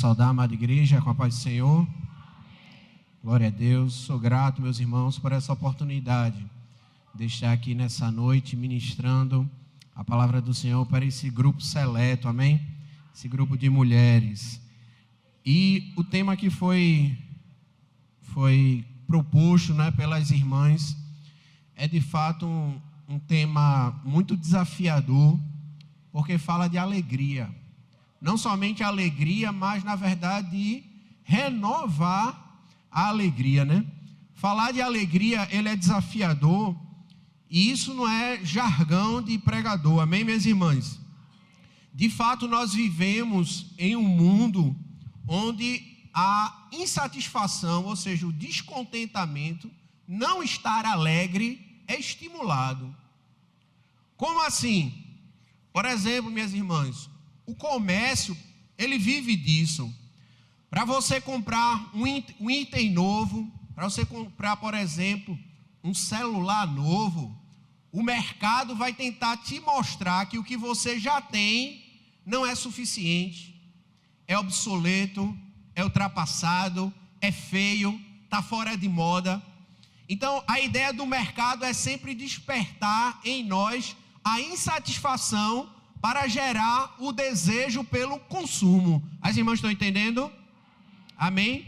saudar a amada igreja com a paz do Senhor. Glória a Deus. Sou grato, meus irmãos, por essa oportunidade de estar aqui nessa noite ministrando a palavra do Senhor para esse grupo seleto, amém? Esse grupo de mulheres. E o tema que foi proposto, né, pelas irmãs é de fato um tema muito desafiador, porque fala de alegria. Não somente alegria, mas na verdade de renovar a alegria, né? Falar de alegria, ele é desafiador, e isso não é jargão de pregador, amém, minhas irmãs? De fato, nós vivemos em um mundo onde a insatisfação, ou seja, o descontentamento, não estar alegre, é estimulado. Como assim? Por exemplo, minhas irmãs, o comércio, ele vive disso. Para você comprar um item novo, para você comprar, por exemplo, um celular novo, o mercado vai tentar te mostrar que o que você já tem não é suficiente, é obsoleto, é ultrapassado, é feio, está fora de moda. Então, a ideia do mercado é sempre despertar em nós a insatisfação para gerar o desejo pelo consumo. As irmãs estão entendendo? Amém?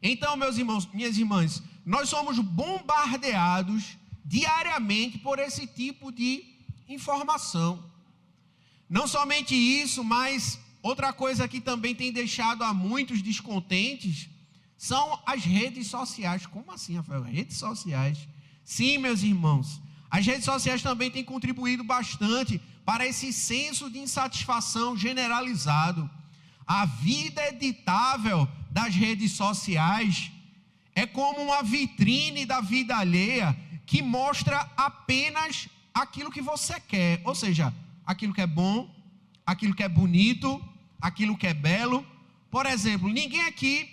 Então, meus irmãos, minhas irmãs, nós somos bombardeados diariamente por esse tipo de informação. Não somente isso, mas outra coisa que também tem deixado a muitos descontentes são as redes sociais. Como assim, Rafael? Redes sociais? Sim, meus irmãos. As redes sociais também têm contribuído bastante para esse senso de insatisfação generalizado. A vida editável das redes sociais é como uma vitrine da vida alheia que mostra apenas aquilo que você quer, ou seja, aquilo que é bom, aquilo que é bonito, aquilo que é belo. Por exemplo, ninguém aqui,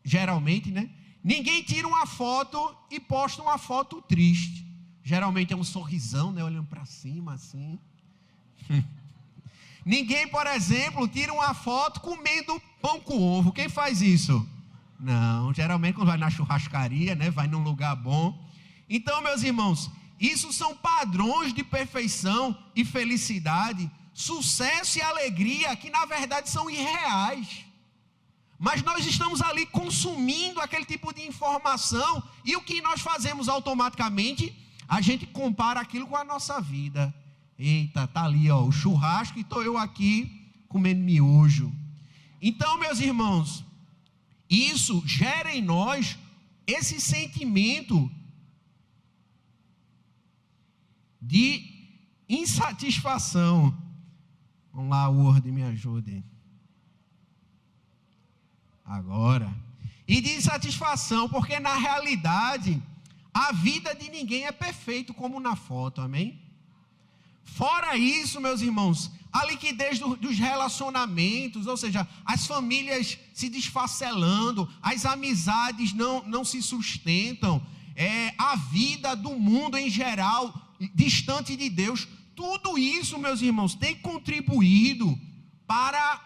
geralmente, né? Ninguém tira uma foto e posta uma foto triste. Geralmente é um sorrisão, né? Olhando para cima assim. Ninguém, por exemplo, tira uma foto comendo pão com ovo. Quem faz isso? Não, geralmente quando vai na churrascaria, né? Vai num lugar bom. Então, meus irmãos, isso são padrões de perfeição e felicidade, sucesso e alegria que na verdade são irreais. Mas nós estamos ali consumindo aquele tipo de informação, e o que nós fazemos automaticamente? A gente compara aquilo com a nossa vida. Eita, tá ali ó, o churrasco e estou eu aqui comendo miojo. Então, meus irmãos, isso gera em nós esse sentimento de insatisfação. Vamos lá, Word, me ajude. Agora. E de insatisfação, porque na realidade a vida de ninguém é perfeita como na foto, amém? Fora isso, meus irmãos, a liquidez dos relacionamentos, ou seja, as famílias se desfacelando, as amizades não se sustentam, a vida do mundo em geral, distante de Deus, tudo isso, meus irmãos, tem contribuído para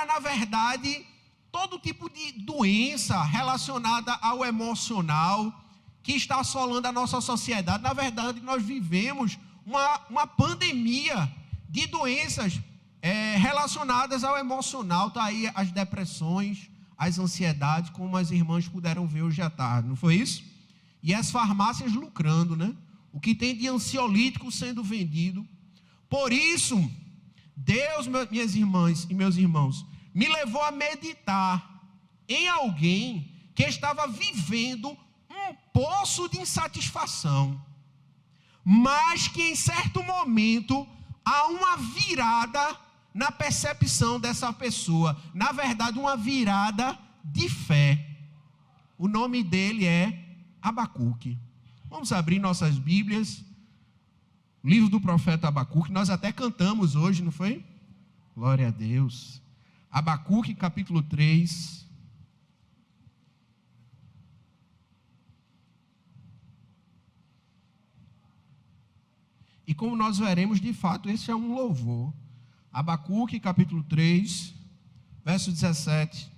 na verdade, todo tipo de doença relacionada ao emocional que está assolando a nossa sociedade. Na verdade, nós vivemos uma pandemia de doenças relacionadas ao emocional. Está aí as depressões, as ansiedades, como as irmãs puderam ver hoje à tarde, não foi isso? E as farmácias lucrando, né? O que tem de ansiolítico sendo vendido. Por isso, Deus, minhas irmãs e meus irmãos, me levou a meditar em alguém que estava vivendo um poço de insatisfação, mas que em certo momento há uma virada na percepção dessa pessoa. Na verdade, uma virada de fé. O nome dele é Abacuque. Vamos abrir nossas Bíblias. Livro do profeta Abacuque. Nós até cantamos hoje, não foi? Glória a Deus. Abacuque, capítulo 3. E como nós veremos, de fato, esse é um louvor. Abacuque, capítulo 3, verso 17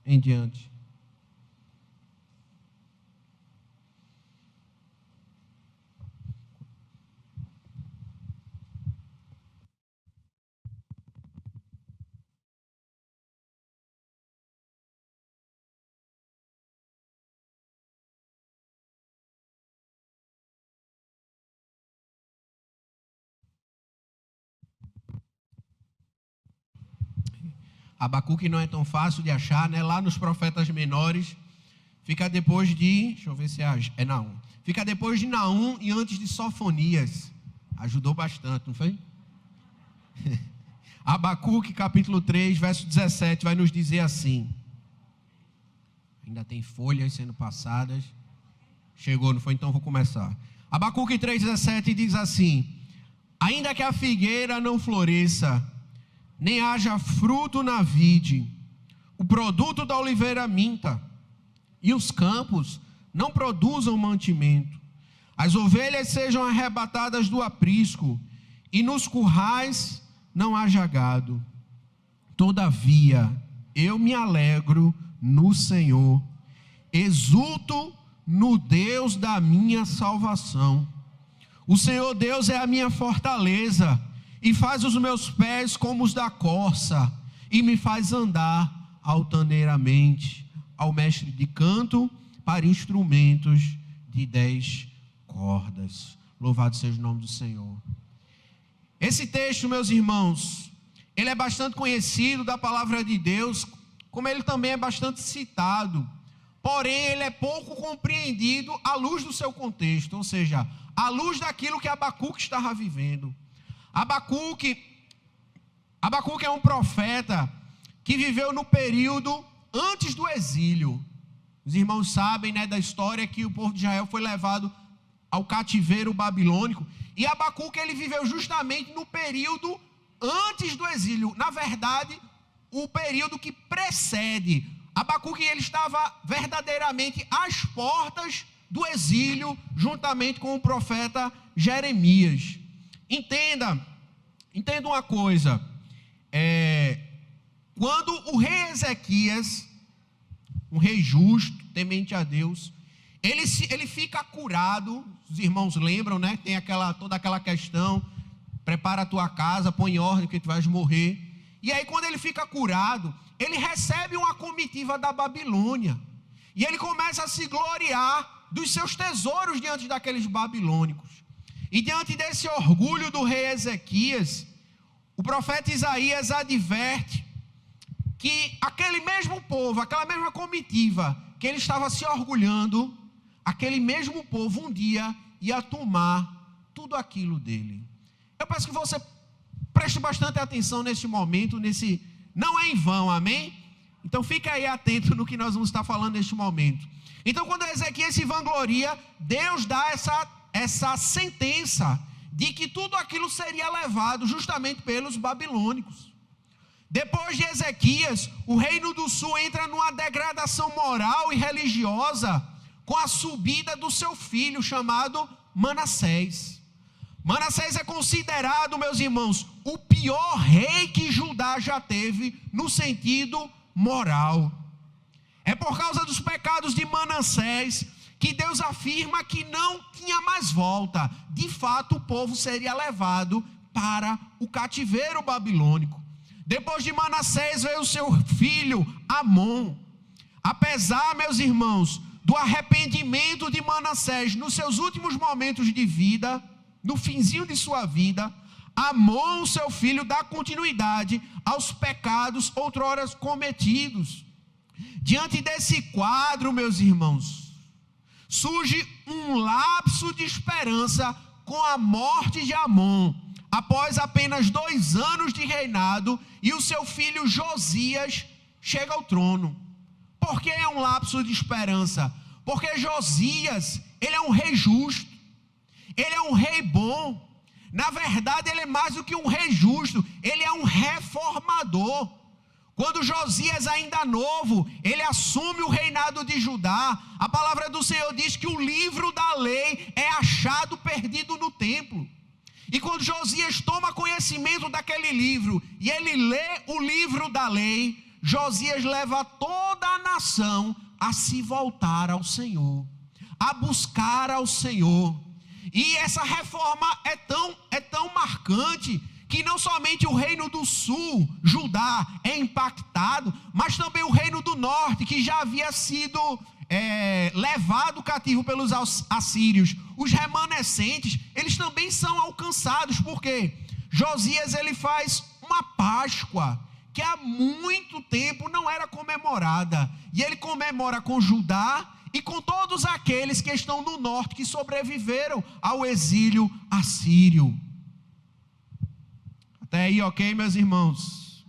em diante. Abacuque não é tão fácil de achar, né? Lá nos profetas menores, fica depois de, deixa eu ver se é Naum. Fica depois de Naum e antes de Sofonias. Ajudou bastante, não foi? Abacuque, capítulo 3, verso 17, vai nos dizer assim. Ainda tem folhas sendo passadas. Chegou, não foi? Então vou começar. Abacuque 3,17 diz assim: ainda que a figueira não floresça, nem haja fruto na vide, o produto da oliveira minta, e os campos não produzam mantimento, as ovelhas sejam arrebatadas do aprisco, e nos currais não haja gado. Todavia, eu me alegro no Senhor, exulto no Deus da minha salvação. O Senhor Deus é a minha fortaleza, e faz os meus pés como os da corça, e me faz andar altaneiramente, ao mestre de canto, para instrumentos de 10 cordas. Louvado seja o nome do Senhor. Esse texto, meus irmãos, ele é bastante conhecido da palavra de Deus, como ele também é bastante citado, porém ele é pouco compreendido à luz do seu contexto, ou seja, à luz daquilo que Abacuque estava vivendo. Abacuque é um profeta que viveu no período antes do exílio. Os irmãos sabem, né, da história que o povo de Israel foi levado ao cativeiro babilônico. E Abacuque, ele viveu justamente no período antes do exílio. Na verdade, o período que precede. Abacuque, ele estava verdadeiramente às portas do exílio, juntamente com o profeta Jeremias. Entenda uma coisa, quando o rei Ezequias, um rei justo, temente a Deus, ele fica curado, os irmãos lembram, né? Tem toda aquela questão, prepara a tua casa, põe em ordem que tu vais morrer. E aí quando ele fica curado, ele recebe uma comitiva da Babilônia, e ele começa a se gloriar dos seus tesouros diante daqueles babilônicos. E diante desse orgulho do rei Ezequias, o profeta Isaías adverte que aquele mesmo povo, aquela mesma comitiva que ele estava se orgulhando, aquele mesmo povo um dia ia tomar tudo aquilo dele. Eu peço que você preste bastante atenção neste momento, não é em vão, amém? Então fica aí atento no que nós vamos estar falando neste momento. Então quando Ezequias se vangloria, Deus dá essa sentença de que tudo aquilo seria levado justamente pelos babilônicos. Depois de Ezequias, o reino do sul entra numa degradação moral e religiosa com a subida do seu filho chamado Manassés. Manassés é considerado, meus irmãos, o pior rei que Judá já teve no sentido moral. É por causa dos pecados de Manassés que Deus afirma que não tinha mais volta. De fato, o povo seria levado para o cativeiro babilônico. Depois de Manassés veio o seu filho Amon. Apesar, meus irmãos, do arrependimento de Manassés nos seus últimos momentos de vida, no finzinho de sua vida, Amon, seu filho, dá continuidade aos pecados outrora cometidos. Diante desse quadro, meus irmãos, surge um lapso de esperança com a morte de Amon, após apenas 2 anos de reinado, e o seu filho Josias chega ao trono. Por que é um lapso de esperança? Porque Josias, ele é um rei justo, ele é um rei bom. Na verdade, ele é mais do que um rei justo, ele é um reformador. Quando Josias, ainda novo, ele assume o reinado de Judá, a palavra do Senhor diz que o livro da lei é achado perdido no templo. E quando Josias toma conhecimento daquele livro, e ele lê o livro da lei, Josias leva toda a nação a se voltar ao Senhor, a buscar ao Senhor. E essa reforma é tão marcante, que não somente o reino do sul, Judá, é impactado, mas também o reino do norte, que já havia sido levado cativo pelos assírios. Os remanescentes, eles também são alcançados, porque Josias ele faz uma Páscoa, que há muito tempo não era comemorada, e ele comemora com Judá, e com todos aqueles que estão no norte, que sobreviveram ao exílio assírio. Até aí, ok, meus irmãos?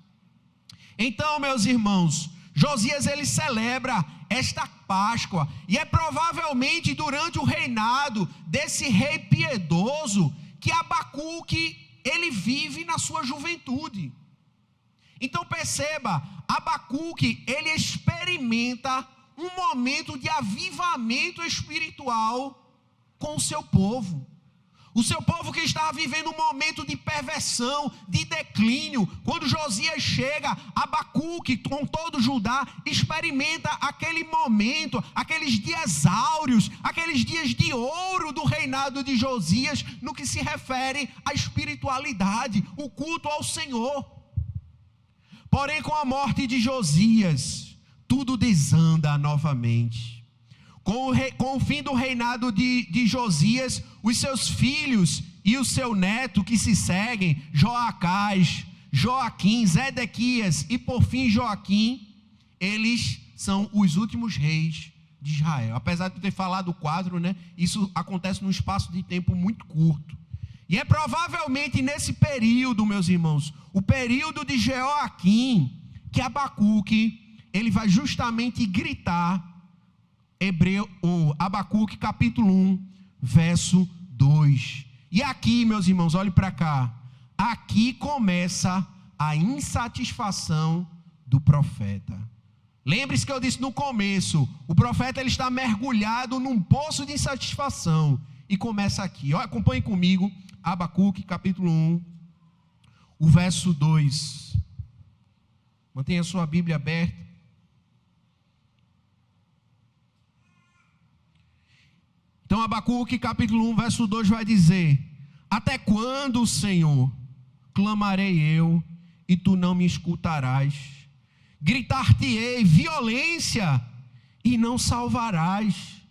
Então, meus irmãos, Josias ele celebra esta Páscoa, e é provavelmente durante o reinado desse rei piedoso, que Abacuque ele vive na sua juventude. Então perceba, Abacuque ele experimenta um momento de avivamento espiritual com o seu povo. O seu povo que estava vivendo um momento de perversão, de declínio. Quando Josias chega, Abacuque, com todo Judá, experimenta aquele momento, aqueles dias áureos, aqueles dias de ouro do reinado de Josias, no que se refere à espiritualidade, o culto ao Senhor. Porém, com a morte de Josias, tudo desanda novamente. Com o fim do reinado de Josias, os seus filhos e o seu neto que se seguem, Joacás, Joaquim, Zedequias e por fim Joaquim, eles são os últimos reis de Israel. Apesar de eu ter falado 4, né, isso acontece num espaço de tempo muito curto. E é provavelmente nesse período, meus irmãos, o período de Joaquim, que Abacuque ele vai justamente gritar, Abacuque capítulo 1, verso 2. E aqui, meus irmãos, olhem para cá. Aqui começa a insatisfação do profeta. Lembre-se que eu disse no começo, o profeta ele está mergulhado num poço de insatisfação. E começa aqui, acompanhe comigo, Abacuque capítulo 1, o verso 2. Mantenha a sua Bíblia aberta. Então Abacuque capítulo 1, verso 2 vai dizer: até quando, Senhor, clamarei eu, e tu não me escutarás? Gritar-te-ei violência, e não salvarás.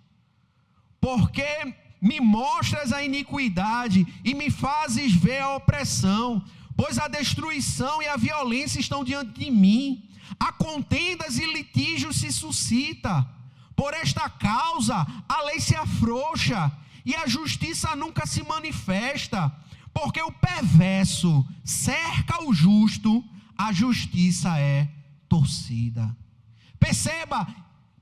Porque me mostras a iniquidade, e me fazes ver a opressão, pois a destruição e a violência estão diante de mim. Há contendas e litígios se suscita. Por esta causa, a lei se afrouxa, e a justiça nunca se manifesta, porque o perverso cerca o justo, a justiça é torcida. Perceba,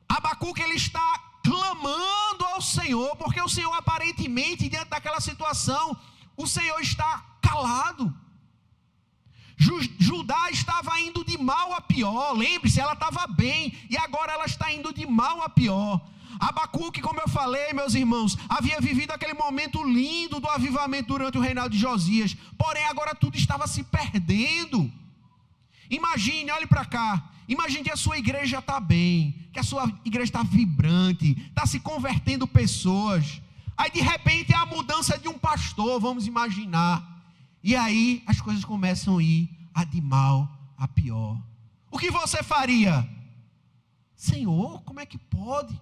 Abacuque ele está clamando ao Senhor, porque o Senhor aparentemente, diante daquela situação, o Senhor está calado. Judá estava indo de mal a pior, lembre-se, ela estava bem, e agora ela está indo de mal a pior. Abacuque, como eu falei, meus irmãos, havia vivido aquele momento lindo do avivamento durante o reinado de Josias, porém agora tudo estava se perdendo. Imagine, olhe para cá, imagine que a sua igreja está bem, que a sua igreja está vibrante, está se convertendo pessoas, aí de repente é a mudança de um pastor, vamos imaginar. E aí as coisas começam a ir de mal a pior. O que você faria? Senhor, como é que pode?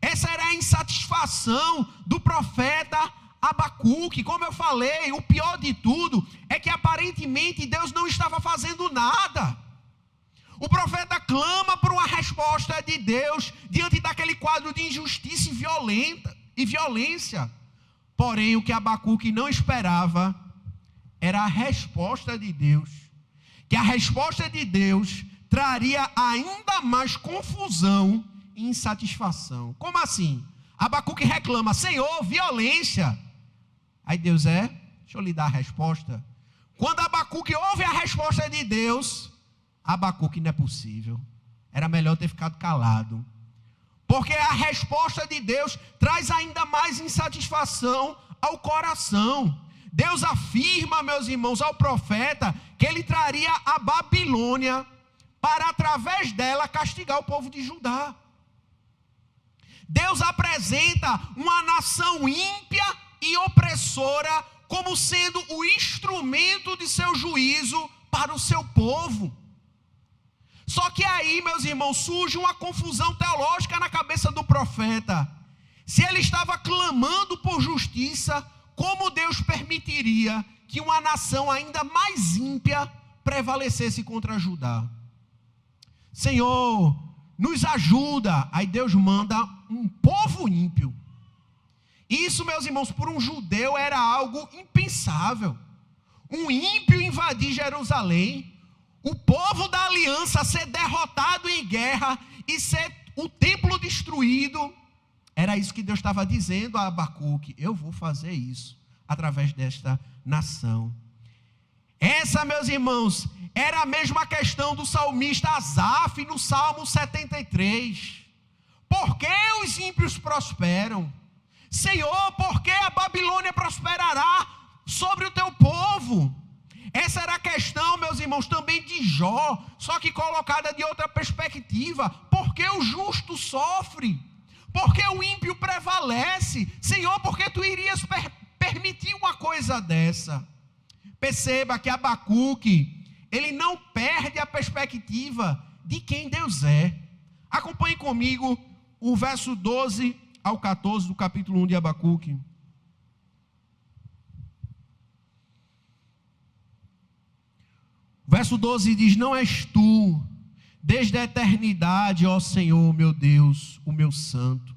Essa era a insatisfação do profeta Abacuque. Como eu falei, o pior de tudo é que aparentemente Deus não estava fazendo nada. O profeta clama por uma resposta de Deus diante daquele quadro de injustiça e violência. Porém, o que Abacuque não esperava era a resposta de Deus, que a resposta de Deus traria ainda mais confusão e insatisfação. Como assim? Abacuque reclama: Senhor, violência. Aí Deus deixa eu lhe dar a resposta. Quando Abacuque ouve a resposta de Deus, Abacuque, não é possível, era melhor ter ficado calado, porque a resposta de Deus traz ainda mais insatisfação ao coração. Deus afirma, meus irmãos, ao profeta que ele traria a Babilônia para, através dela, castigar o povo de Judá. Deus apresenta uma nação ímpia e opressora como sendo o instrumento de seu juízo para o seu povo. Só que aí, meus irmãos, surge uma confusão teológica na cabeça do profeta. Se ele estava clamando por justiça, como Deus permitiria que uma nação ainda mais ímpia prevalecesse contra Judá? Senhor, nos ajuda. Aí Deus manda um povo ímpio. Isso, meus irmãos, por um judeu era algo impensável. Um ímpio invadir Jerusalém, o povo da aliança ser derrotado em guerra e ser o templo destruído. Era isso que Deus estava dizendo a Abacuque: eu vou fazer isso através desta nação. Essa, meus irmãos, era a mesma questão do salmista Asaf no Salmo 73. Por que os ímpios prosperam? Senhor, por que a Babilônia prosperará sobre o teu povo? Essa era a questão, meus irmãos, também de Jó, só que colocada de outra perspectiva. Por que o justo sofre? Por que o ímpio prevalece? Senhor, por que tu irias permitir uma coisa dessa? Perceba que Abacuque, ele não perde a perspectiva de quem Deus é. Acompanhe comigo o verso 12 ao 14 do capítulo 1 de Abacuque. O verso 12 diz: não és tu, desde a eternidade, ó Senhor, meu Deus, o meu santo,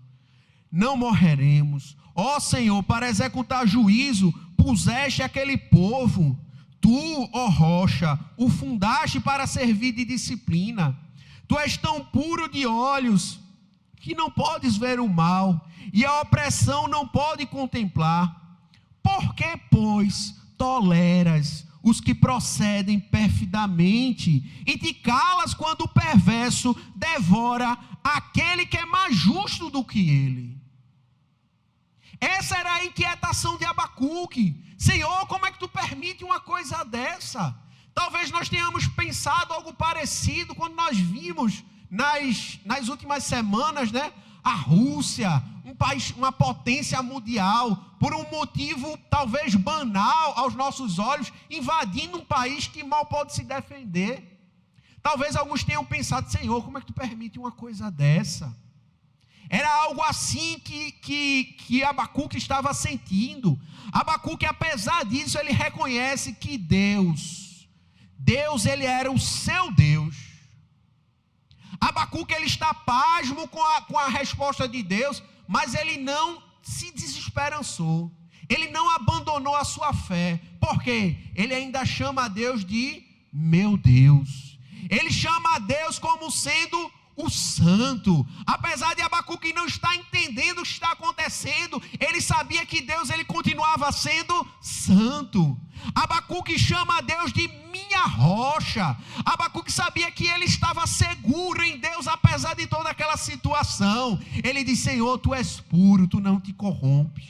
não morreremos. Ó Senhor, para executar juízo, puseste aquele povo. Tu, ó rocha, o fundaste para servir de disciplina. Tu és tão puro de olhos que não podes ver o mal, e a opressão não pode contemplar. Por que, pois, toleras os que procedem perfidamente, e te calas quando o perverso devora aquele que é mais justo do que ele? Essa era a inquietação de Abacuque. Senhor, como é que tu permite uma coisa dessa? Talvez nós tenhamos pensado algo parecido quando nós vimos nas últimas semanas, né? A Rússia, um país, uma potência mundial, por um motivo talvez banal aos nossos olhos, invadindo um país que mal pode se defender. Talvez alguns tenham pensado: Senhor, como é que tu permite uma coisa dessa? Era algo assim que Abacuque estava sentindo. Abacuque, apesar disso, ele reconhece que Deus, ele era o seu Deus. Abacuque, ele está pasmo com a resposta de Deus, mas ele não se desesperançou. Ele não abandonou a sua fé. Por quê? Ele ainda chama a Deus de meu Deus. Ele chama a Deus como sendo o santo. Apesar de Abacuque não estar entendendo o que está acontecendo, ele sabia que Deus, ele continuava sendo santo. Abacuque chama a Deus de minha rocha. Abacuque sabia que ele estava seguro em Deus, apesar de toda aquela situação. Ele diz: Senhor, tu és puro, tu não te corrompes.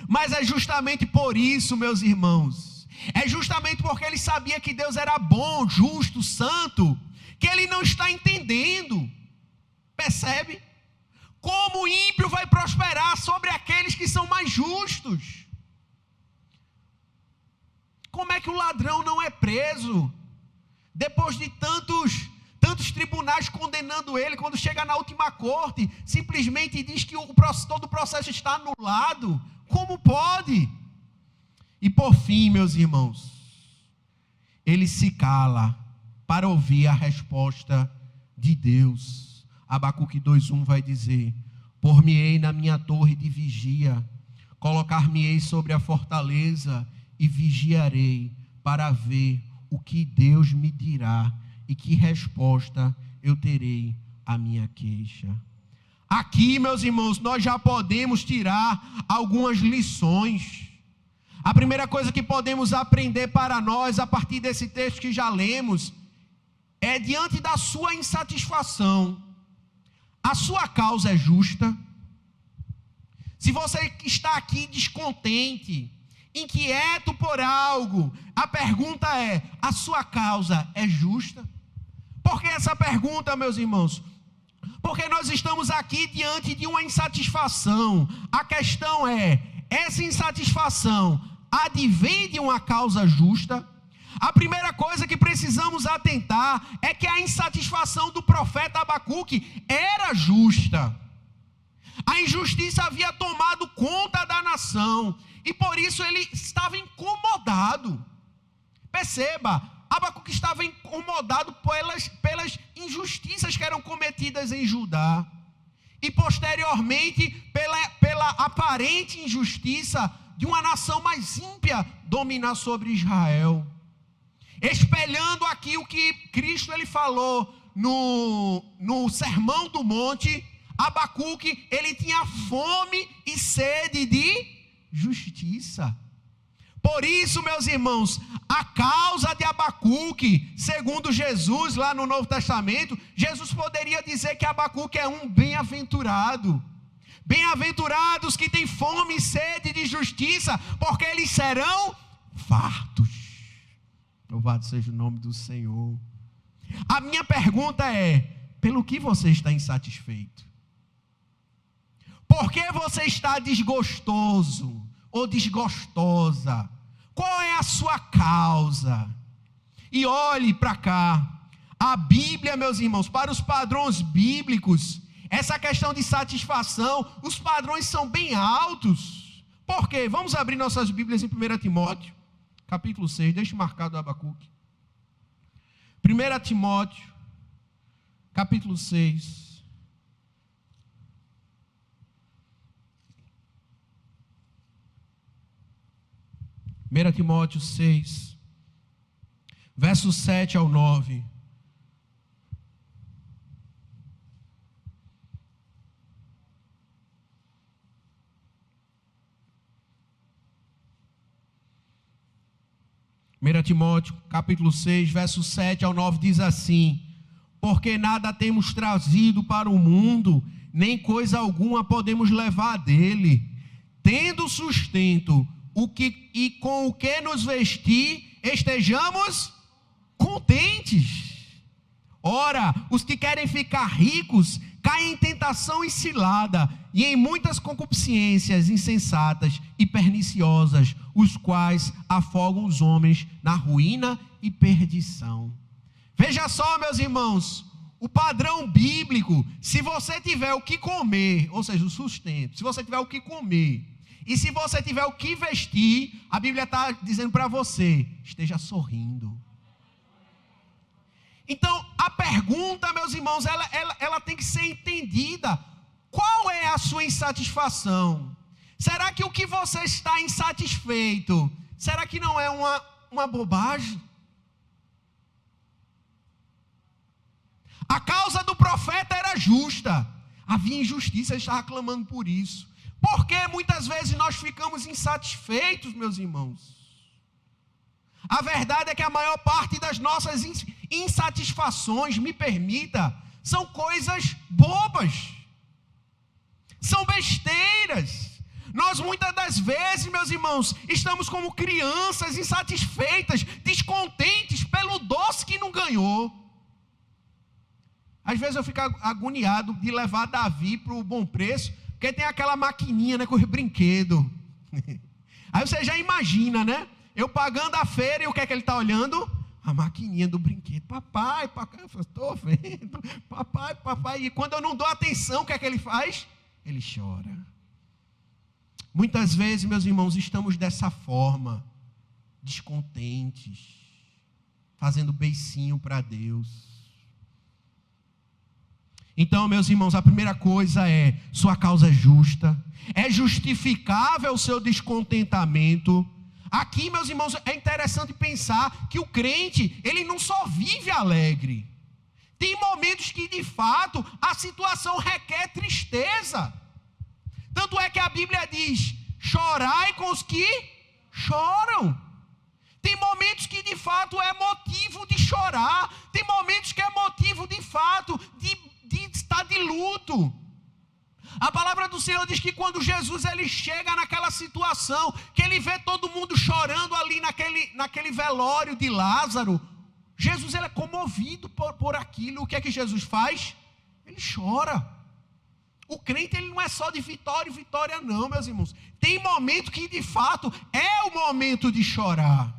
Mas é justamente por isso, meus irmãos, é justamente porque ele sabia que Deus era bom, justo, santo, que ele não está entendendo. Percebe? Como o ímpio vai prosperar sobre aqueles que são mais justos? Como é que o ladrão não é preso? Depois de tantos tribunais condenando ele, quando chega na última corte, simplesmente diz que todo o processo está anulado. Como pode? E por fim, meus irmãos, ele se cala para ouvir a resposta de Deus. Abacuque 2:1 vai dizer: por-me-ei na minha torre de vigia, colocar-me-ei sobre a fortaleza e vigiarei para ver o que Deus me dirá e que resposta eu terei à minha queixa. Aqui, meus irmãos, nós já podemos tirar algumas lições. A primeira coisa que podemos aprender para nós, a partir desse texto que já lemos, é: diante da sua insatisfação, a sua causa é justa? Se você está aqui descontente, inquieto por algo. A pergunta é: a sua causa é justa? Por que essa pergunta, meus irmãos? Porque nós estamos aqui diante de uma insatisfação. A questão é: essa insatisfação advém de uma causa justa? A primeira coisa que precisamos atentar é que a insatisfação do profeta Abacuque era justa. A injustiça havia tomado conta da nação e por isso ele estava incomodado. Perceba, Abacuque estava incomodado pelas injustiças que eram cometidas em Judá e posteriormente pela aparente injustiça de uma nação mais ímpia dominar sobre Israel. Espelhando aqui o que Cristo ele falou no Sermão do Monte, Abacuque ele tinha fome e sede de justiça. Por isso, meus irmãos, a causa de Abacuque, segundo Jesus lá no Novo Testamento, Jesus poderia dizer que Abacuque é um bem-aventurado. Bem-aventurados que têm fome e sede de justiça, porque eles serão fartos. Louvado seja o nome do Senhor. A minha pergunta é: pelo que você está insatisfeito? Por que você está desgostoso ou desgostosa? Qual é a sua causa? E olhe para cá. A Bíblia, meus irmãos, para os padrões bíblicos, essa questão de satisfação, os padrões são bem altos. Por quê? Vamos abrir nossas Bíblias em 1 Timóteo, capítulo 6, deixe marcado o Abacuque. 1 Timóteo, capítulo 6. Timóteo 6, versos 7 ao 9. Timóteo, capítulo 6, versos 7 ao 9 diz assim: porque nada temos trazido para o mundo, nem coisa alguma podemos levar dele, tendo sustento e com o que nos vestir, estejamos contentes. Ora, os que querem ficar ricos caem em tentação e cilada, e em muitas concupiscências insensatas e perniciosas, os quais afogam os homens na ruína e perdição. Veja só, meus irmãos, o padrão bíblico: se você tiver o que comer, ou seja, o sustento, se você tiver o que comer, e se você tiver o que vestir, a Bíblia está dizendo para você: esteja sorrindo. Então, a pergunta, meus irmãos, ela tem que ser entendida. Qual é a sua insatisfação? Será que o que você está insatisfeito, será que não é uma bobagem? A causa do profeta era justa. Havia injustiça, ele estava clamando por isso. Por que muitas vezes nós ficamos insatisfeitos, meus irmãos? A verdade é que a maior parte das nossas insatisfações, me permita, são coisas bobas. São besteiras. Nós muitas das vezes, meus irmãos, estamos como crianças insatisfeitas, descontentes pelo doce que não ganhou. Às vezes eu fico agoniado de levar Davi para o Bom Preço, porque tem aquela maquininha, né, com os brinquedos. Aí você já imagina, né? Eu pagando a feira e o que é que ele está olhando? A maquininha do brinquedo. Papai, eu estou vendo. Papai. E quando eu não dou atenção, o que é que ele faz? Ele chora. Muitas vezes, meus irmãos, estamos dessa forma, descontentes, fazendo beicinho para Deus. Então, meus irmãos, a primeira coisa é: sua causa é justa, é justificável o seu descontentamento. Aqui, meus irmãos, é interessante pensar que o crente, ele não só vive alegre. Tem momentos que, de fato, a situação requer tristeza. Tanto é que a Bíblia diz: chorai com os que choram. Tem momentos que, de fato, é motivo de chorar. Tem momentos que é motivo, de fato, de estar de luto. A palavra do Senhor diz que quando Jesus ele chega naquela situação, que ele vê todo mundo chorando ali naquele velório de Lázaro, Jesus ele é comovido por aquilo. O que é que Jesus faz? Ele chora. O crente ele não é só de vitória e vitória não, meus irmãos. Tem momento que de fato é o momento de chorar.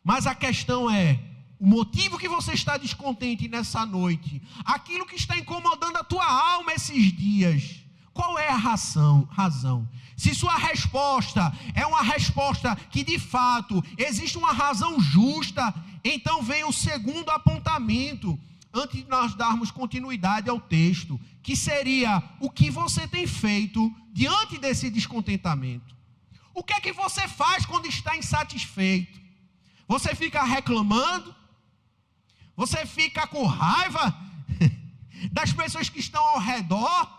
Mas a questão é, o motivo que você está descontente nessa noite, aquilo que está incomodando a tua alma esses dias, qual é a razão? Se sua resposta é uma resposta que de fato existe uma razão justa, então vem o segundo apontamento, antes de nós darmos continuidade ao texto, que seria o que você tem feito diante desse descontentamento. O que é que você faz quando está insatisfeito? Você fica reclamando? Você fica com raiva das pessoas que estão ao redor?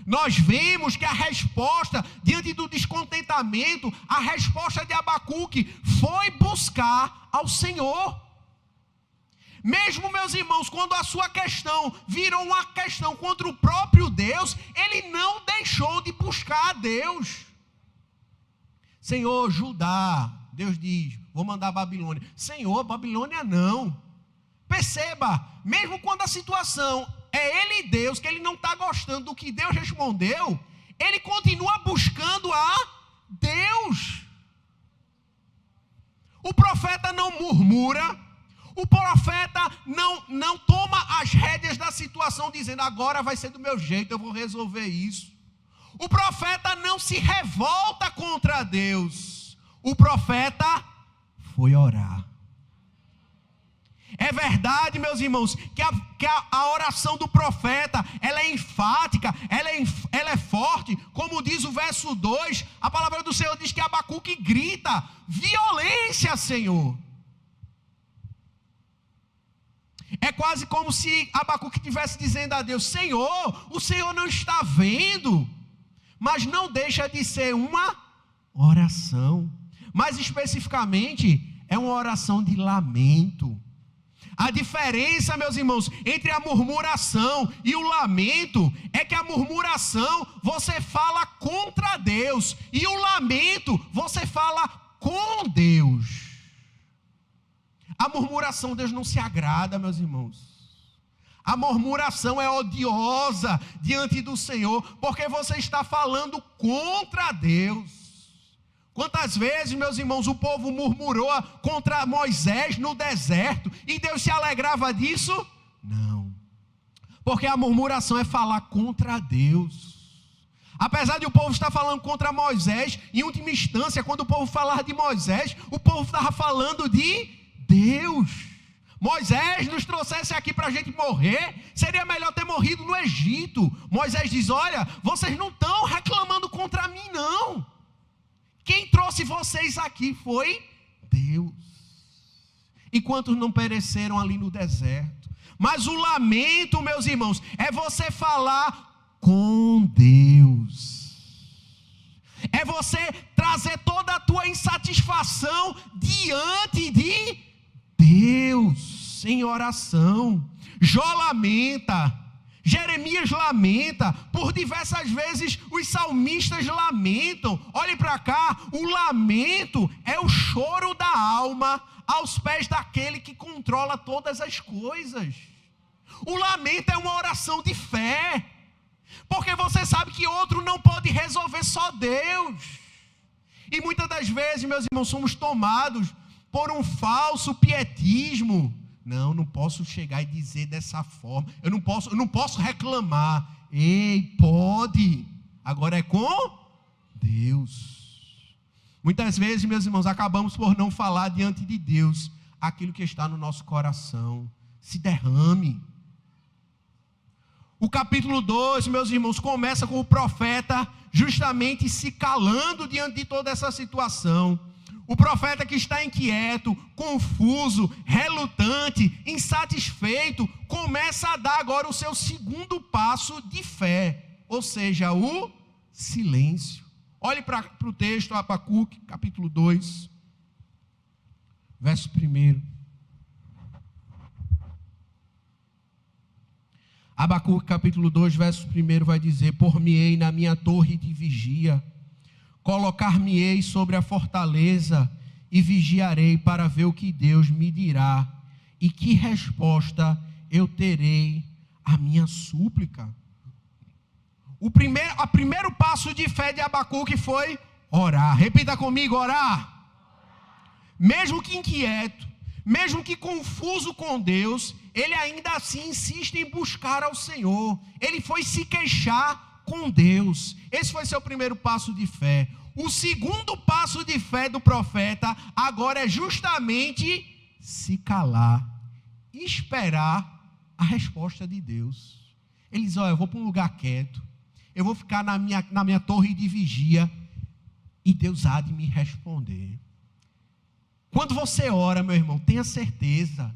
Nós vemos que a resposta, diante do descontentamento, a resposta de Abacuque foi buscar ao Senhor. Mesmo, meus irmãos, quando a sua questão virou uma questão contra o próprio Deus, ele não deixou de buscar a Deus. Senhor, Judá, Deus diz, vou mandar a Babilônia. Senhor, Babilônia não. Perceba, mesmo quando a situação é ele e Deus, que ele não está gostando do que Deus respondeu, ele continua buscando a Deus. O profeta não murmura, o profeta não toma as rédeas da situação, dizendo, agora vai ser do meu jeito, eu vou resolver isso. O profeta não se revolta contra Deus. O profeta foi orar. É verdade, meus irmãos, que a oração do profeta, ela é enfática, ela é forte. Como diz o verso 2, a palavra do Senhor diz que Abacuque grita, violência, Senhor. É quase como se Abacuque estivesse dizendo a Deus, Senhor, o Senhor não está vendo. Mas não deixa de ser uma oração. Mais especificamente, é uma oração de lamento. A diferença, meus irmãos, entre a murmuração e o lamento é que a murmuração você fala contra Deus e o lamento você fala com Deus. A murmuração, Deus não se agrada, meus irmãos. A murmuração é odiosa diante do Senhor, porque você está falando contra Deus. Quantas vezes, meus irmãos, o povo murmurou contra Moisés no deserto e Deus se alegrava disso? Não. Porque a murmuração é falar contra Deus. Apesar de o povo estar falando contra Moisés, em última instância, quando o povo falar de Moisés, o povo estava falando de Deus. Moisés nos trouxesse aqui para a gente morrer, seria melhor ter morrido no Egito. Moisés diz, olha, vocês não estão reclamando contra mim não. Quem trouxe vocês aqui foi Deus. E quantos não pereceram ali no deserto? Mas o lamento, meus irmãos, é você falar com Deus. É você trazer toda a tua insatisfação diante de Deus, em oração. Jó lamenta, Jeremias lamenta, por diversas vezes os salmistas lamentam. Olhe para cá, o lamento é o choro da alma aos pés daquele que controla todas as coisas. O lamento é uma oração de fé, porque você sabe que outro não pode resolver, só Deus. E muitas das vezes, meus irmãos, somos tomados por um falso pietismo. Não posso chegar e dizer dessa forma. Eu não posso reclamar. Ei, pode. Agora é com Deus. Muitas vezes, meus irmãos, acabamos por não falar diante de Deus aquilo que está no nosso coração. Se derrame. O capítulo 2, meus irmãos, começa com o profeta justamente se calando diante de toda essa situação. O profeta que está inquieto, confuso, relutante, insatisfeito, começa a dar agora o seu segundo passo de fé, ou seja, o silêncio. Olhe para o texto, Abacuque, capítulo 2, verso 1. Abacuque capítulo 2, verso 1 vai dizer: por-me-ei na minha torre de vigia, colocar-me-ei sobre a fortaleza e vigiarei para ver o que Deus me dirá e que resposta eu terei à minha súplica. O primeiro passo de fé de Abacuque foi orar. Repita comigo: orar. Mesmo que inquieto, mesmo que confuso com Deus, ele ainda assim insiste em buscar ao Senhor. Ele foi se queixar com Deus. Esse foi seu primeiro passo de fé. O segundo passo de fé do profeta agora é justamente se calar, esperar a resposta de Deus. Ele diz: olha, eu vou para um lugar quieto, eu vou ficar na minha torre de vigia e Deus há de me responder. Quando você ora, meu irmão, tenha certeza,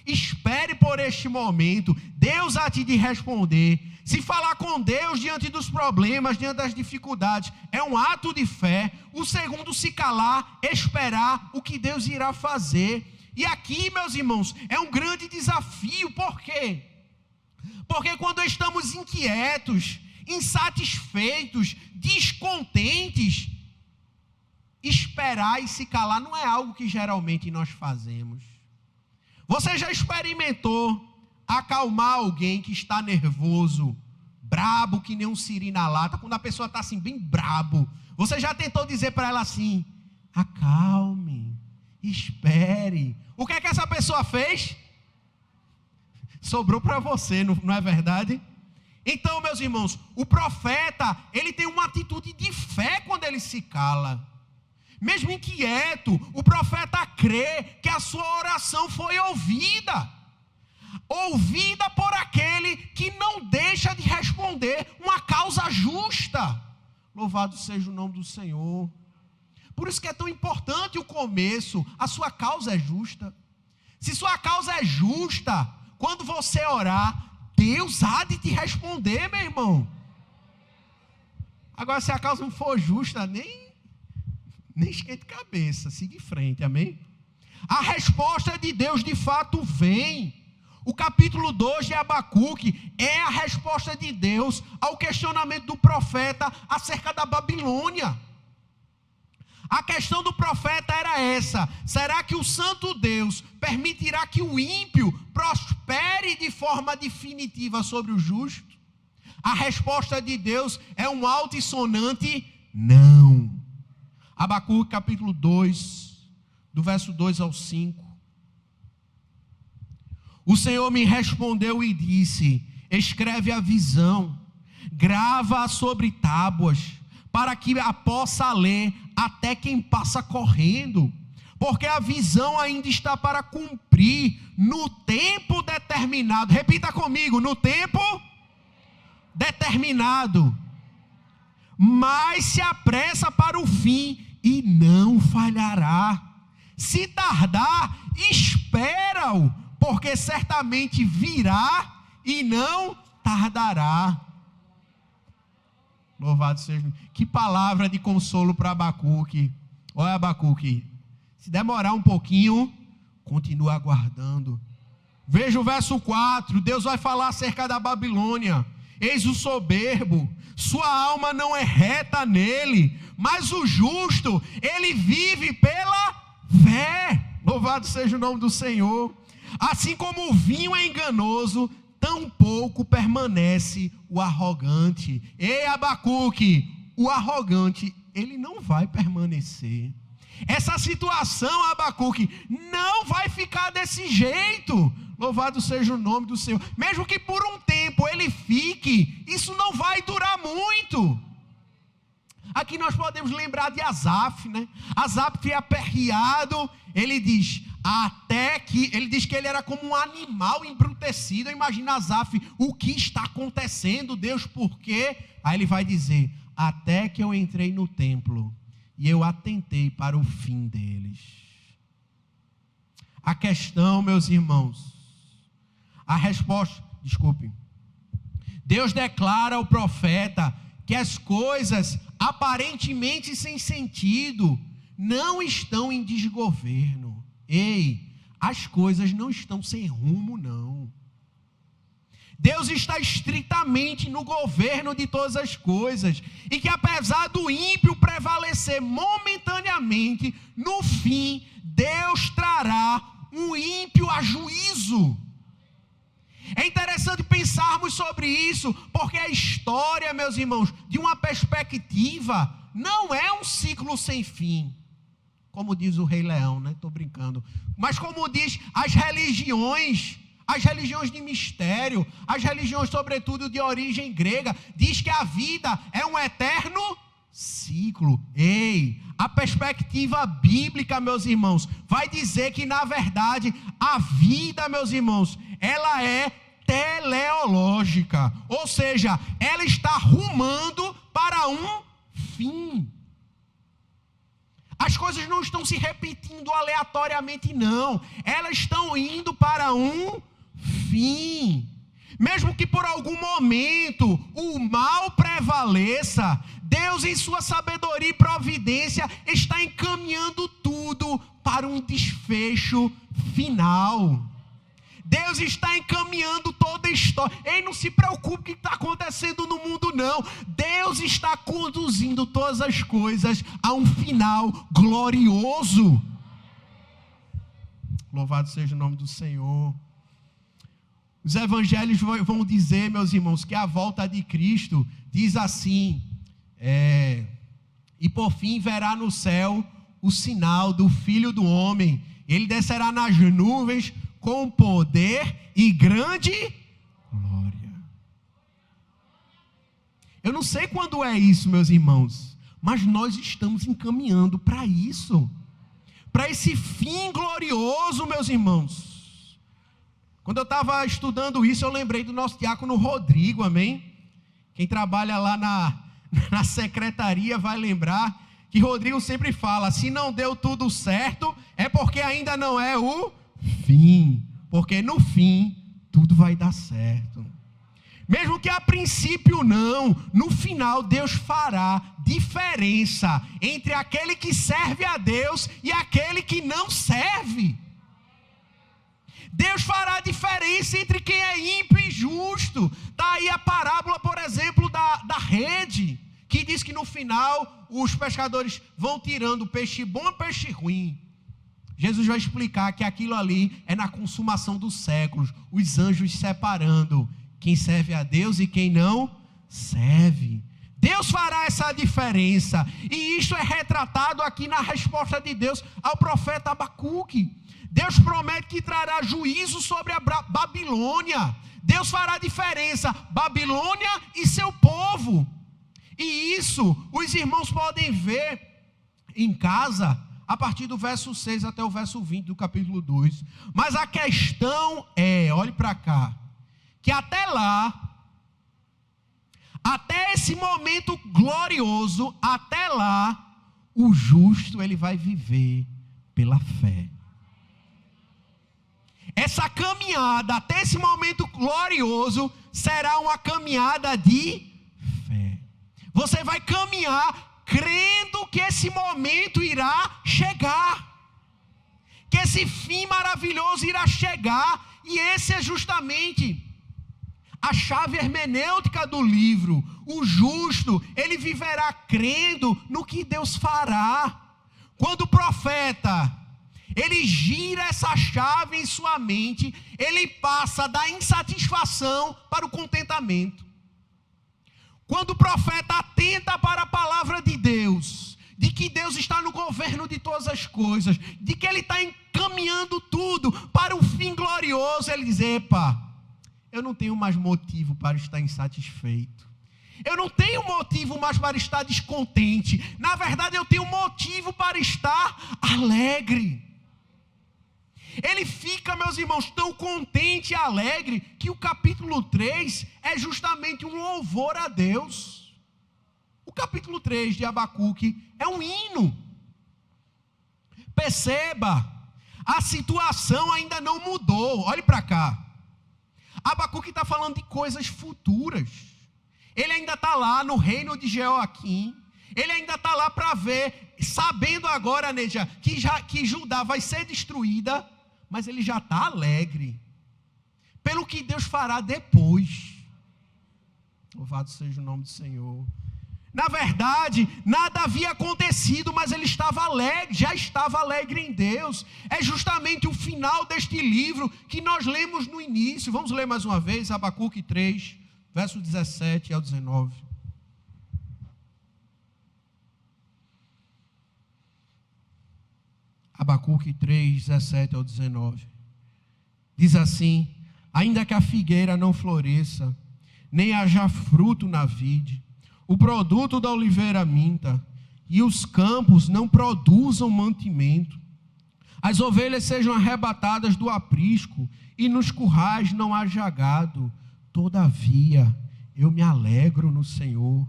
espere por este momento, Deus há de responder. Se falar com Deus diante dos problemas, diante das dificuldades, é um ato de fé. O segundo, se calar, esperar o que Deus irá fazer. E aqui, meus irmãos, é um grande desafio. Por quê? Porque quando estamos inquietos, insatisfeitos, descontentes, esperar e se calar não é algo que geralmente nós fazemos. Você já experimentou acalmar alguém que está nervoso, brabo, que nem um siri na lata? Quando a pessoa está assim, bem brabo, você já tentou dizer para ela assim: acalme, espere. O que é que essa pessoa fez? Sobrou para você, não é verdade? Então, meus irmãos, o profeta, ele tem uma atitude de fé quando ele se cala. Mesmo inquieto, o profeta crê que a sua oração foi ouvida. Ouvida por aquele que não deixa de responder, uma causa justa. Louvado seja o nome do Senhor. Por isso que é tão importante o começo. A sua causa é justa. Se sua causa é justa, quando você orar, Deus há de te responder, meu irmão. Agora, se a causa não for justa, nem esquente cabeça, siga em frente, amém? A resposta de Deus de fato vem. O capítulo 2 de Abacuque é a resposta de Deus ao questionamento do profeta acerca da Babilônia. A questão do profeta era essa: será que o santo Deus permitirá que o ímpio prospere de forma definitiva sobre o justo? A resposta de Deus é um altissonante não. Abacuque capítulo 2, do verso 2 ao 5. O Senhor me respondeu e disse: escreve a visão, grava-a sobre tábuas, para que a possa ler até quem passa correndo, porque a visão ainda está para cumprir no tempo determinado. Repita comigo: no tempo determinado. Mas se apressa para o fim e não falhará. Se tardar, espera-o, porque certamente virá e não tardará. Louvado seja. Que palavra de consolo para Abacuque. Olha, Abacuque, se demorar um pouquinho, continua aguardando. Veja o verso 4, Deus vai falar acerca da Babilônia. Eis o soberbo, sua alma não é reta nele, mas o justo, ele vive pela fé. Louvado seja o nome do Senhor. Assim como o vinho é enganoso, tão pouco permanece o arrogante. Ei, Abacuque, o arrogante, ele não vai permanecer. Essa situação, Abacuque, não vai ficar desse jeito. Louvado seja o nome do Senhor. Mesmo que por um tempo ele fique, isso não vai durar muito. Aqui nós podemos lembrar de Asaf, né? Asaf aperreado, ele diz que ele era como um animal embrutecido. Imagina Asaf, o que está acontecendo, Deus, por quê? Aí ele vai dizer: até que eu entrei no templo e eu atentei para o fim deles. A questão, meus irmãos, a resposta, Deus declara ao profeta que as coisas aparentemente sem sentido não estão em desgoverno. Ei, as coisas não estão sem rumo, não. Deus está estritamente no governo de todas as coisas, e que apesar do ímpio prevalecer momentaneamente, no fim, Deus trará um ímpio a juízo. É interessante pensarmos sobre isso, porque a história, meus irmãos, de uma perspectiva, não é um ciclo sem fim. Como diz o Rei Leão, né? Estou brincando. Mas como diz as religiões de mistério, as religiões sobretudo de origem grega, diz que a vida é um eterno ciclo. Ei, a perspectiva bíblica, meus irmãos, vai dizer que na verdade a vida, meus irmãos, ela é teleológica, ou seja, ela está rumando para um fim. As coisas não estão se repetindo aleatoriamente, não. Elas estão indo para um fim. Mesmo que por algum momento o mal prevaleça, Deus, em sua sabedoria e providência, está encaminhando tudo para um desfecho final. Deus está encaminhando toda a história. Ei, não se preocupe com o que está acontecendo no mundo, não. Deus está conduzindo todas as coisas a um final glorioso. Louvado seja o nome do Senhor. Os evangelhos vão dizer, meus irmãos, que a volta de Cristo diz assim, e por fim verá no céu o sinal do Filho do Homem. Ele descerá nas nuvens com poder e grande glória. Eu não sei quando é isso, meus irmãos, mas nós estamos encaminhando para isso, para esse fim glorioso, meus irmãos. Quando eu estava estudando isso, eu lembrei do nosso diácono Rodrigo, amém? Quem trabalha lá na secretaria vai lembrar que Rodrigo sempre fala, se não deu tudo certo, é porque ainda não é o fim, porque no fim tudo vai dar certo. Mesmo que a princípio não, no final Deus fará diferença entre aquele que serve a Deus e aquele que não serve. Deus fará diferença entre quem é ímpio e justo. Está aí a parábola, por exemplo, da rede, que diz que no final os pescadores vão tirando peixe bom e peixe ruim. Jesus vai explicar que aquilo ali é na consumação dos séculos, os anjos separando quem serve a Deus e quem não serve. Deus fará essa diferença, e isso é retratado aqui na resposta de Deus ao profeta Abacuque. Deus promete que trará juízo sobre a Babilônia. Deus fará diferença, Babilônia e seu povo. E isso os irmãos podem ver em casa, a partir do verso 6 até o verso 20 do capítulo 2. Mas a questão é, olhe para cá, que até lá, até esse momento glorioso, até lá, o justo ele vai viver pela fé. Essa caminhada até esse momento glorioso será uma caminhada de fé. Você vai caminhar crendo que esse momento irá chegar, que esse fim maravilhoso irá chegar, e esse é justamente a chave hermenêutica do livro. O justo, ele viverá crendo no que Deus fará. Quando o profeta, ele gira essa chave em sua mente, ele passa da insatisfação para o contentamento. Quando o profeta atenta para a palavra de Deus, de que Deus está no governo de todas as coisas, de que Ele está encaminhando tudo para o fim glorioso, ele diz, epa, eu não tenho mais motivo para estar insatisfeito. Eu não tenho motivo mais para estar descontente. Na verdade, eu tenho motivo para estar alegre. Ele fica, meus irmãos, tão contente e alegre, que o capítulo 3 é justamente um louvor a Deus. O capítulo 3 de Abacuque é um hino. Perceba, a situação ainda não mudou. Olhe para cá. Abacuque está falando de coisas futuras. Ele ainda está lá no reino de Jeoaquim. Ele ainda está lá para ver, sabendo agora, Neja, que Judá vai ser destruída, mas ele já está alegre. pelo que Deus fará depois. Louvado seja o nome do Senhor. Na verdade, nada havia acontecido, mas ele estava alegre, já estava alegre em Deus. É justamente o final deste livro que nós lemos no início. Vamos ler mais uma vez, Abacuque 3, verso 17 ao 19. Abacuque 3, 17 ao 19. Diz assim: ainda que a figueira não floresça, nem haja fruto na vide, o produto da oliveira minta, e os campos não produzam mantimento, as ovelhas sejam arrebatadas do aprisco, e nos currais não haja gado, todavia eu me alegro no Senhor,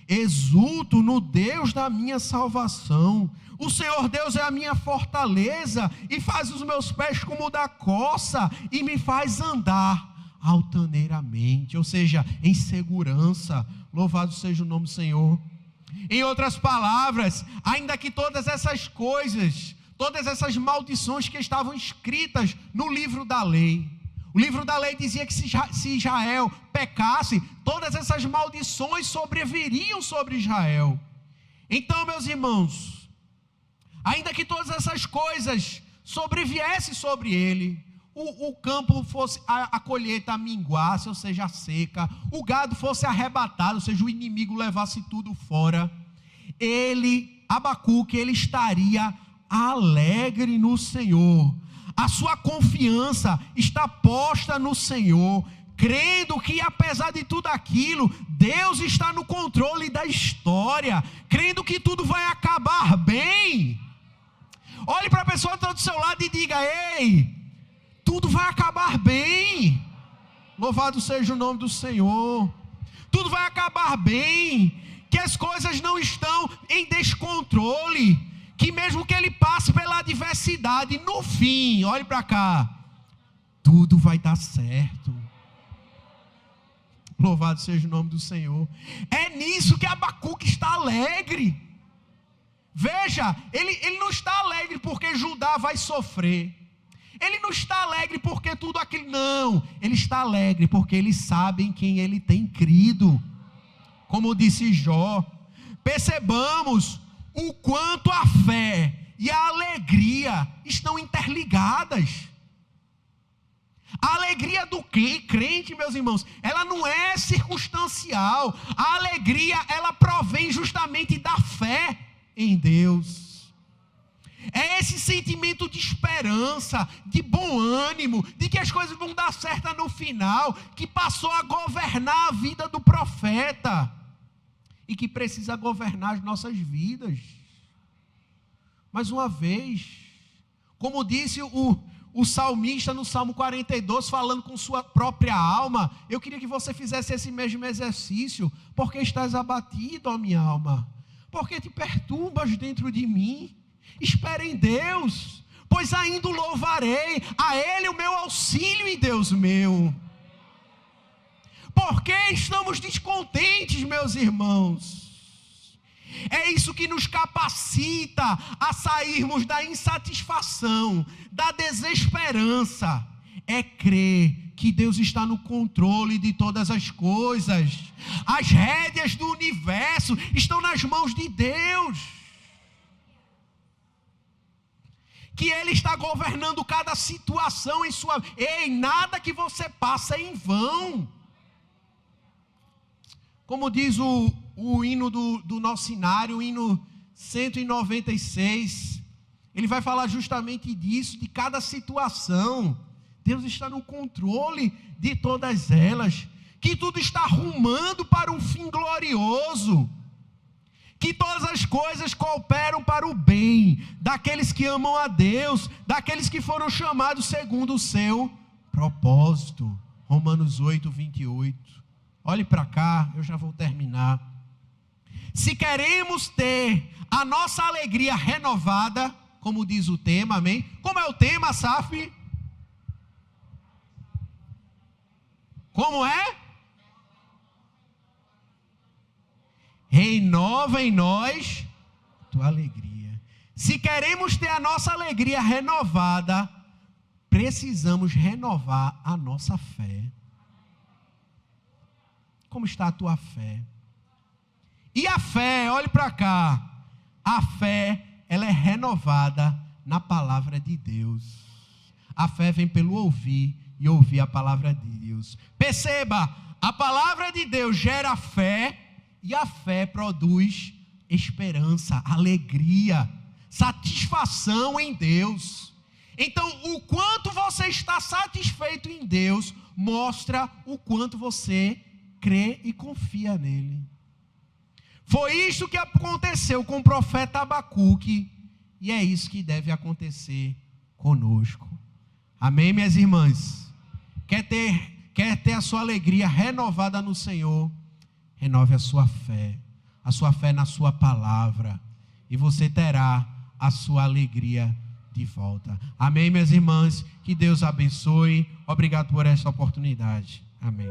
exulto no Deus da minha salvação. O Senhor Deus é a minha fortaleza, e faz os meus pés como da coça, e me faz andar altaneiramente, ou seja, em segurança. Louvado seja o nome do Senhor. Em outras palavras, ainda que todas essas coisas, todas essas maldições que estavam escritas no livro da lei, o livro da lei dizia que se Israel pecasse, todas essas maldições sobreviriam sobre Israel. Então, meus irmãos, ainda que todas essas coisas sobreviessem sobre ele, o campo fosse, a colheita minguasse, ou seja, a seca, o gado fosse arrebatado, ou seja, o inimigo levasse tudo fora, Abacuque, ele estaria alegre no Senhor. A sua confiança está posta no Senhor, crendo que apesar de tudo aquilo, Deus está no controle da história, crendo que tudo vai acabar bem. Olhe para a pessoa que está do seu lado e diga: ei, tudo vai acabar bem. Louvado seja o nome do Senhor. Tudo vai acabar bem, que as coisas não estão em descontrole, que mesmo que ele passe pela adversidade, no fim, olhe para cá, tudo vai dar certo. Louvado seja o nome do Senhor. É nisso que Abacuque está alegre. Veja, ele não está alegre porque Judá vai sofrer. Ele não está alegre porque tudo aquilo, não. Ele está alegre porque ele sabe em quem ele tem crido. Como disse Jó, percebamos o quanto a fé e a alegria estão interligadas. A alegria do crente, meus irmãos, ela não é circunstancial. A alegria, ela provém justamente da fé em Deus. É esse sentimento de esperança, de bom ânimo, de que as coisas vão dar certo no final, que passou a governar a vida do profeta e que precisa governar as nossas vidas. Mais uma vez, como disse o salmista no Salmo 42, falando com sua própria alma, eu queria que você fizesse esse mesmo exercício. Porque estás abatido, ó minha alma? Porque te perturbas dentro de mim? Espera em Deus, pois ainda o louvarei, a Ele o meu auxílio e Deus meu. Por que estamos descontentes, meus irmãos? É isso que nos capacita a sairmos da insatisfação, da desesperança. É crer que Deus está no controle de todas as coisas. As rédeas do universo estão nas mãos de Deus. Que Ele está governando cada situação em sua vida. Ei, nada que você passa é em vão. Como diz o hino do nosso hinário, o hino 196, ele vai falar justamente disso, de cada situação. Deus está no controle de todas elas, que tudo está rumando para um fim glorioso, que todas as coisas cooperam para o bem daqueles que amam a Deus, daqueles que foram chamados segundo o seu propósito. Romanos 8, 28. Olhe para cá, eu já vou terminar. Se queremos ter a nossa alegria renovada, como diz o tema, amém? Como é o tema, Saf? Como é? Renova em nós tua alegria. Se queremos ter a nossa alegria renovada, precisamos renovar a nossa fé. Como está a tua fé? E a fé, olhe para cá, a fé, ela é renovada na palavra de Deus. A fé vem pelo ouvir e ouvir a palavra de Deus. Perceba, a palavra de Deus gera fé e a fé produz esperança, alegria, satisfação em Deus. Então, o quanto você está satisfeito em Deus mostra o quanto você crê e confia nele. Foi isso que aconteceu com o profeta Abacuque, e é isso que deve acontecer conosco. Amém, minhas irmãs? Quer ter a sua alegria renovada no Senhor? Renove a sua fé na sua palavra, e você terá a sua alegria de volta. Amém, minhas irmãs? Que Deus abençoe. Obrigado por esta oportunidade. Amém.